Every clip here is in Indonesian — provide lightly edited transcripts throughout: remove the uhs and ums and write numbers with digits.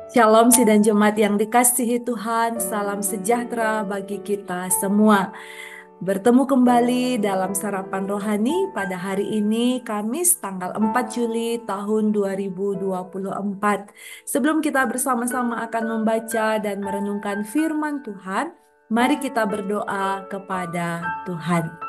Shalom sidang jemaat yang dikasihi Tuhan, salam sejahtera bagi kita semua. Bertemu kembali dalam sarapan rohani pada hari ini Kamis tanggal 4 Juli tahun 2024. Sebelum kita bersama-sama akan membaca dan merenungkan firman Tuhan, mari kita berdoa kepada Tuhan.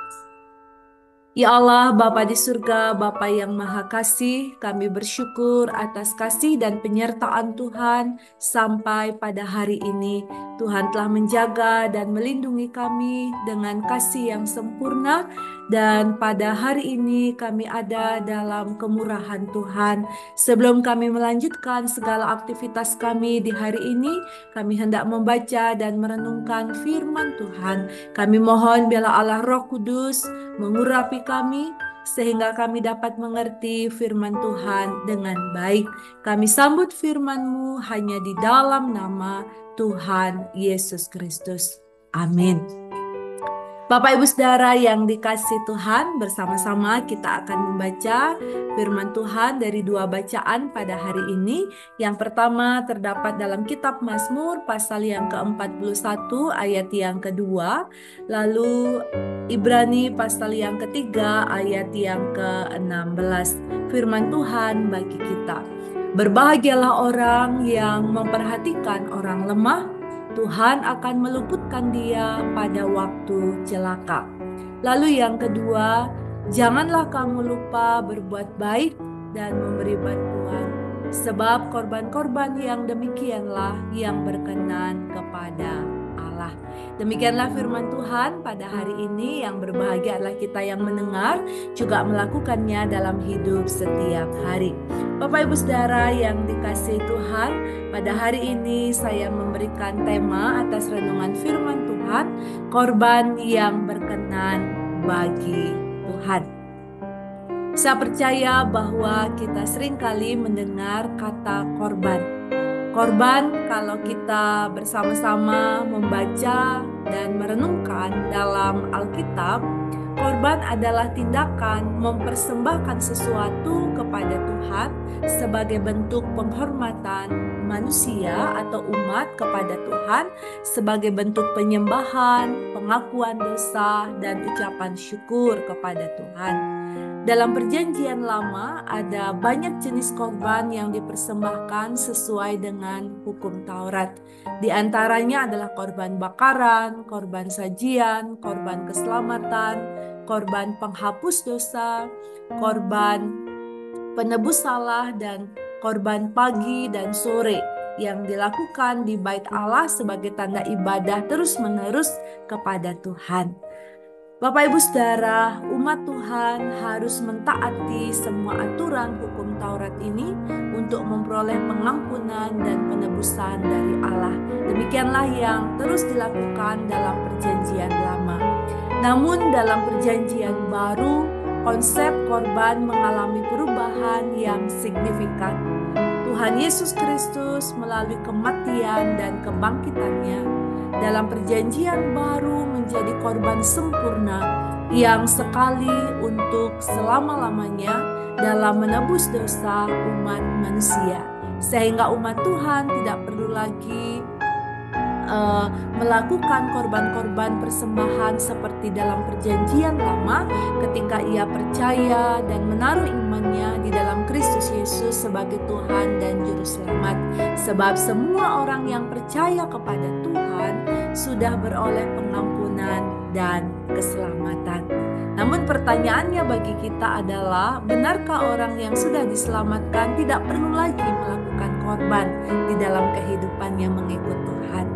Ya Allah, Bapa di surga, Bapa yang Maha Kasih, kami bersyukur atas kasih dan penyertaan Tuhan sampai pada hari ini. Tuhan telah menjaga dan melindungi kami dengan kasih yang sempurna, dan pada hari ini kami ada dalam kemurahan Tuhan. Sebelum kami melanjutkan segala aktivitas kami di hari ini, kami hendak membaca dan merenungkan firman Tuhan. Kami mohon biarlah Allah Roh Kudus mengurapi kami sehingga kami dapat mengerti firman Tuhan dengan baik. Kami sambut firman-Mu hanya di dalam nama Tuhan Yesus Kristus. Amin. Bapak Ibu Saudara yang dikasihi Tuhan, bersama-sama kita akan membaca firman Tuhan dari dua bacaan pada hari ini. Yang pertama terdapat dalam kitab Mazmur pasal yang ke-41 ayat yang kedua, lalu Ibrani pasal yang ketiga ayat yang ke-16. Firman Tuhan bagi kita. Berbahagialah orang yang memperhatikan orang lemah, Tuhan akan meluputkan dia pada waktu celaka. Lalu yang kedua, janganlah kamu lupa berbuat baik dan memberi bantuan, sebab korban-korban yang demikianlah yang berkenan kepada Allah. Demikianlah firman Tuhan pada hari ini. Yang berbahagia adalah kita yang mendengar, juga melakukannya dalam hidup setiap hari. Bapak Ibu Saudara yang dikasihi Tuhan, pada hari ini saya memberikan tema atas renungan firman Tuhan, korban yang berkenan bagi Tuhan. Saya percaya bahwa kita seringkali mendengar kata korban. Korban, kalau kita bersama-sama membaca dan merenungkan dalam Alkitab, korban adalah tindakan mempersembahkan sesuatu kepada Tuhan sebagai bentuk penghormatan manusia atau umat kepada Tuhan, sebagai bentuk penyembahan, pengakuan dosa, dan ucapan syukur kepada Tuhan. Dalam Perjanjian Lama ada banyak jenis korban yang dipersembahkan sesuai dengan hukum Taurat. Di antaranya adalah korban bakaran, korban sajian, korban keselamatan, korban penghapus dosa, korban penebus salah, dan korban pagi dan sore yang dilakukan di Bait Allah sebagai tanda ibadah terus-menerus kepada Tuhan. Bapak Ibu Saudara, umat Tuhan harus mentaati semua aturan hukum Taurat ini untuk memperoleh pengampunan dan penebusan dari Allah. Demikianlah yang terus dilakukan dalam Perjanjian Lama. Namun dalam Perjanjian Baru, konsep korban mengalami perubahan yang signifikan. Tuhan Yesus Kristus melalui kematian dan kebangkitannya dalam Perjanjian Baru menjadi korban sempurna yang sekali untuk selama-lamanya dalam menebus dosa umat manusia, sehingga umat Tuhan tidak perlu lagi melakukan korban-korban persembahan seperti dalam Perjanjian Lama ketika ia percaya dan menaruh imannya di dalam Kristus Yesus sebagai Tuhan dan Juru Selamat. Sebab semua orang yang percaya kepada Tuhan sudah beroleh pengampunan dan keselamatan. Namun pertanyaannya bagi kita adalah, benarkah orang yang sudah diselamatkan tidak perlu lagi melakukan korban di dalam kehidupannya mengikut Tuhan?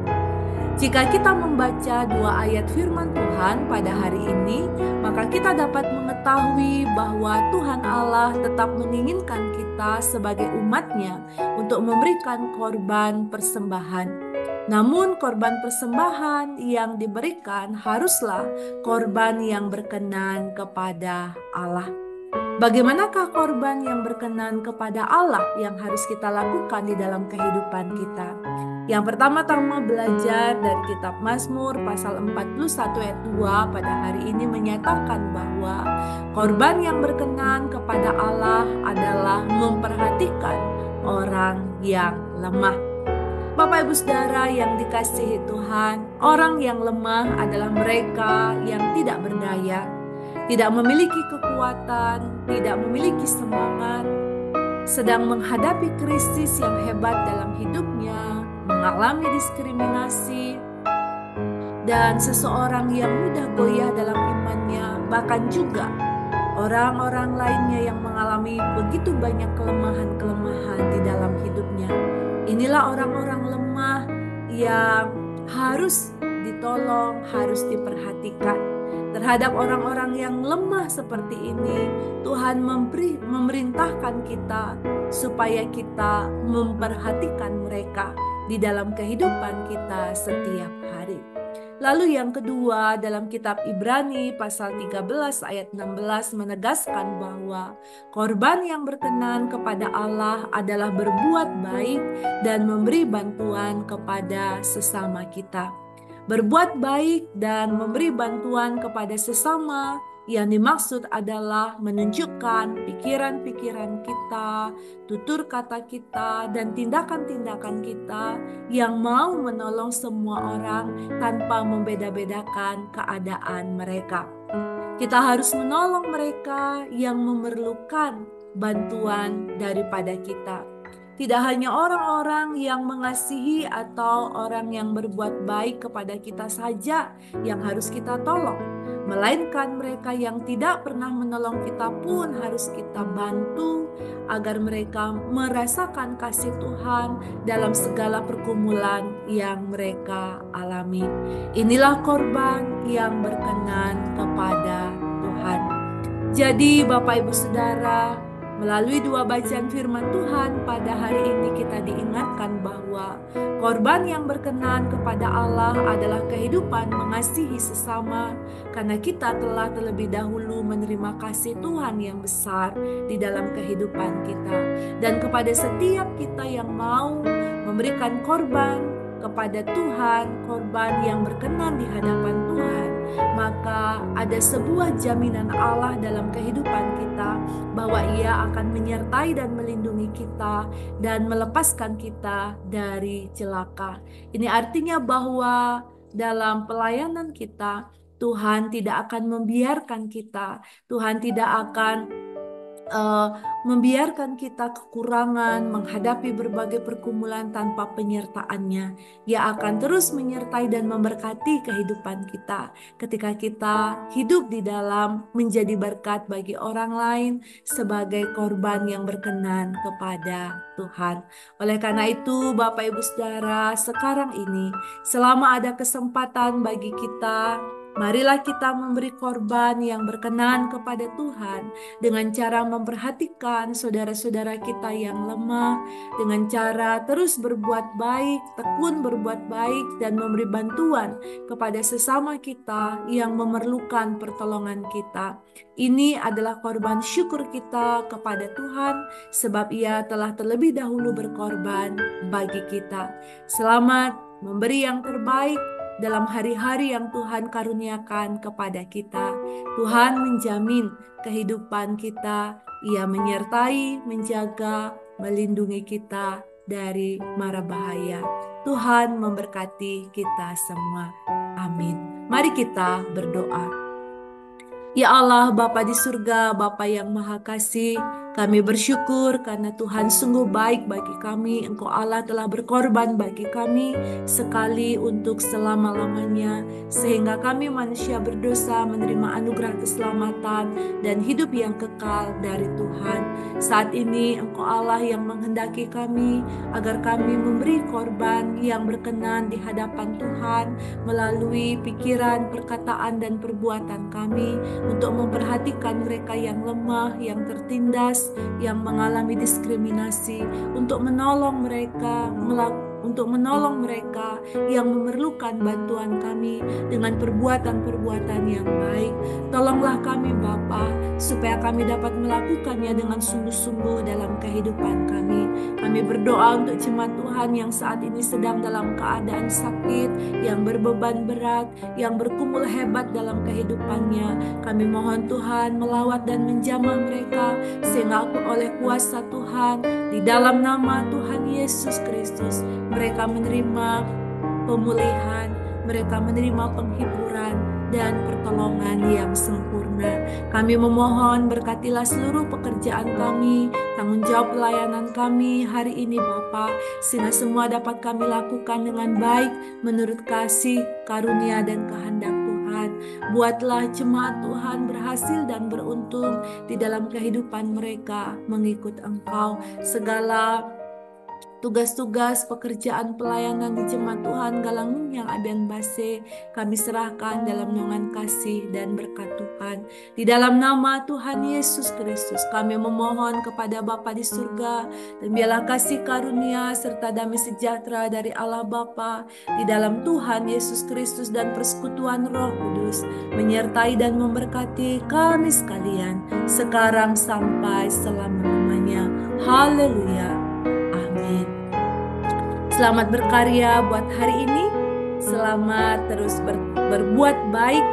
Jika kita membaca dua ayat firman Tuhan pada hari ini, maka kita dapat mengetahui bahwa Tuhan Allah tetap menginginkan kita sebagai umat-Nya untuk memberikan korban persembahan. Namun korban persembahan yang diberikan haruslah korban yang berkenan kepada Allah. Bagaimanakah korban yang berkenan kepada Allah yang harus kita lakukan di dalam kehidupan kita? Yang pertama-tama belajar dari kitab Mazmur pasal 41 ayat 2 pada hari ini menyatakan bahwa korban yang berkenan kepada Allah adalah memperhatikan orang yang lemah. Bapak Ibu Saudara yang dikasihi Tuhan, orang yang lemah adalah mereka yang tidak berdaya, tidak memiliki kekuatan, tidak memiliki semangat, sedang menghadapi krisis yang hebat dalam hidupnya, mengalami diskriminasi, dan seseorang yang mudah goyah dalam imannya, bahkan juga orang-orang lainnya yang mengalami begitu banyak kelemahan-kelemahan di dalam hidupnya. Inilah orang-orang lemah yang harus ditolong, harus diperhatikan. Terhadap orang-orang yang lemah seperti ini, Tuhan memerintahkan kita supaya kita memperhatikan mereka di dalam kehidupan kita setiap hari. Lalu yang kedua, dalam kitab Ibrani pasal 13 ayat 16 menegaskan bahwa korban yang berkenan kepada Allah adalah berbuat baik dan memberi bantuan kepada sesama kita. Berbuat baik dan memberi bantuan kepada sesama yang dimaksud adalah menunjukkan pikiran-pikiran kita, tutur kata kita, dan tindakan-tindakan kita yang mau menolong semua orang tanpa membeda-bedakan keadaan mereka. Kita harus menolong mereka yang memerlukan bantuan daripada kita. Tidak hanya orang-orang yang mengasihi atau orang yang berbuat baik kepada kita saja yang harus kita tolong, melainkan mereka yang tidak pernah menolong kita pun harus kita bantu agar mereka merasakan kasih Tuhan dalam segala pergumulan yang mereka alami. Inilah korban yang berkenan kepada Tuhan. Jadi Bapak Ibu Saudara, melalui dua bacaan firman Tuhan pada hari ini kita diingatkan bahwa korban yang berkenan kepada Allah adalah kehidupan mengasihi sesama, karena kita telah terlebih dahulu menerima kasih Tuhan yang besar di dalam kehidupan kita. Dan kepada setiap kita yang mau memberikan korban kepada Tuhan, korban yang berkenan di hadapan Tuhan, maka ada sebuah jaminan Allah dalam kehidupan kita bahwa Ia akan menyertai dan melindungi kita dan melepaskan kita dari celaka. Ini artinya bahwa dalam pelayanan kita, Tuhan tidak akan membiarkan kita, Tuhan tidak akan membiarkan kita kekurangan, menghadapi berbagai pergumulan tanpa penyertaannya. Ia akan terus menyertai dan memberkati kehidupan kita ketika kita hidup di dalam menjadi berkat bagi orang lain sebagai korban yang berkenan kepada Tuhan. Oleh karena itu, Bapak Ibu Saudara, sekarang ini selama ada kesempatan bagi kita, marilah kita memberi korban yang berkenan kepada Tuhan dengan cara memperhatikan saudara-saudara kita yang lemah, dengan cara terus berbuat baik, tekun berbuat baik, dan memberi bantuan kepada sesama kita yang memerlukan pertolongan kita. Ini adalah korban syukur kita kepada Tuhan, sebab Ia telah terlebih dahulu berkorban bagi kita. Selamat memberi yang terbaik dalam hari-hari yang Tuhan karuniakan kepada kita. Tuhan menjamin kehidupan kita, Ia menyertai, menjaga, melindungi kita dari mara bahaya. Tuhan memberkati kita semua. Amin. Mari kita berdoa. Ya Allah, Bapa di surga, Bapa yang Maha Kasih, kami bersyukur karena Tuhan sungguh baik bagi kami. Engkau Allah telah berkorban bagi kami sekali untuk selama-lamanya, sehingga kami manusia berdosa menerima anugerah keselamatan dan hidup yang kekal dari Tuhan. Saat ini Engkau Allah yang menghendaki kami agar kami memberi korban yang berkenan di hadapan Tuhan melalui pikiran, perkataan, dan perbuatan kami, untuk memperhatikan mereka yang lemah, yang tertindas, yang mengalami diskriminasi, untuk menolong mereka, yang memerlukan bantuan kami dengan perbuatan-perbuatan yang baik. Tolonglah kami Bapa, supaya kami dapat melakukannya dengan sungguh-sungguh dalam kehidupan kami. Kami berdoa untuk jemaat Tuhan yang saat ini sedang dalam keadaan sakit, yang berbeban berat, yang bergumul hebat dalam kehidupannya. Kami mohon Tuhan melawat dan menjamah mereka, sehingga oleh kuasa Tuhan, di dalam nama Tuhan Yesus Kristus, mereka menerima pemulihan, mereka menerima penghiburan dan pertolongan yang sempurna. Kami memohon berkatilah seluruh pekerjaan kami, tanggung jawab pelayanan kami hari ini Bapa, sehingga semua dapat kami lakukan dengan baik menurut kasih, karunia dan kehendak Tuhan. Buatlah jemaat Tuhan berhasil dan beruntung di dalam kehidupan mereka mengikut Engkau. Segala tugas-tugas pekerjaan pelayanan di jemaat Tuhan Galang yang Abian Base kami serahkan dalam naungan kasih dan berkat Tuhan. Di dalam nama Tuhan Yesus Kristus kami memohon kepada Bapa di surga, dan biarlah kasih karunia serta damai sejahtera dari Allah Bapa di dalam Tuhan Yesus Kristus dan persekutuan Roh Kudus menyertai dan memberkati kami sekalian sekarang sampai selama-lamanya. Haleluya. Amin. Selamat berkarya buat hari ini. Selamat terus berbuat baik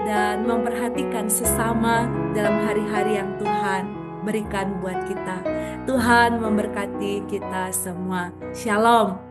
dan memperhatikan sesama dalam hari-hari yang Tuhan berikan buat kita. Tuhan memberkati kita semua. Shalom.